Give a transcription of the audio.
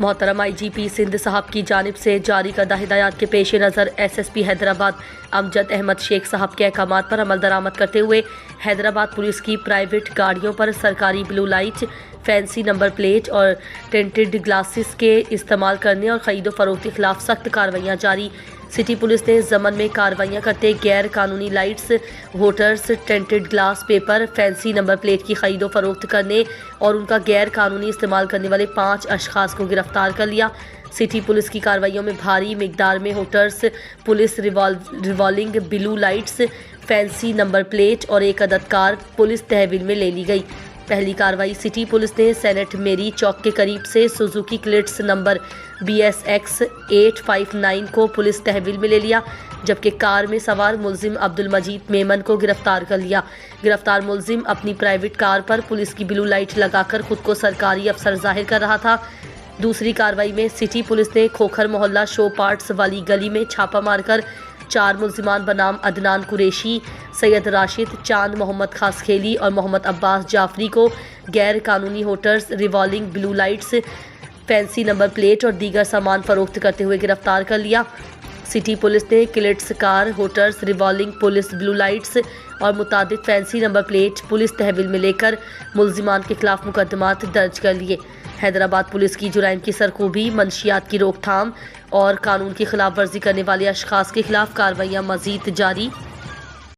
मोहतरम IGP सिंध साहब की जानिब से जारी करदा हिदायत के पेश नज़र SSP हैदराबाद अमजद अहमद शेख साहब के अहकामात पर अमल दरामद करते हुए हैदराबाद पुलिस की प्राइवेट गाड़ियों पर सरकारी blue light, fancy number plate और टेंटेड ग्लासेस के इस्तेमाल करने और ख़रीदो फरोख्त के खिलाफ सख्त कार्रवाइयाँ जारी। सिटी पुलिस ने ज़मन में कार्रवाइयाँ करते गैर कानूनी lights, voters, tinted glass paper, fancy number plate की ख़रीदो फरोख्त करने और उनका गैर कानूनी इस्तेमाल करने वाले 5 अशखास को गिरफ्तार कर लिया। सिटी पुलिस की कार्रवाइयों में भारी मिकदार में voters, police revolving blue lights, fancy number plate और एक अदद कार पुलिस तहवील में ले ली गई। पहली कार्रवाई सिटी पुलिस ने सेनेट मेरी चौक के करीब से सुजुकी क्लिट्स नंबर BSX 859 को पुलिस तहवील में ले लिया, जबकि कार में सवार मुलजिम अब्दुल मजीद मेमन को गिरफ्तार कर लिया। गिरफ्तार मुलजिम अपनी प्राइवेट कार पर पुलिस की ब्लू लाइट लगाकर खुद को सरकारी अफसर जाहिर कर रहा था। दूसरी कार्रवाई में सिटी पुलिस ने खोखर मोहल्ला शो पार्ट्स वाली गली में छापा मारकर 4 मुलजिमान बनाम अदनान कुरैशी, सैयद राशिद, चांद मोहम्मद खासखेली और मोहम्मद अब्बास जाफरी को गैर कानूनी hooters, revolving blue lights, fancy number plate और दीगर सामान फरोख्त करते हुए गिरफ्तार कर लिया। सिटी पुलिस ने क्लिट्स car, hooters, revolving police blue lights और मुतादिद फैंसी नंबर प्लेट पुलिस तहवील में लेकर मुलजिमान के खिलाफ मुकदमात दर्ज कर लिए। हैदराबाद पुलिस की जुराइम की सरखूबी, मंशियात की रोकथाम और कानून की खिलाफ वर्जी करने वाले अशखास के खिलाफ कार्रवाइयाँ मजीद जारी।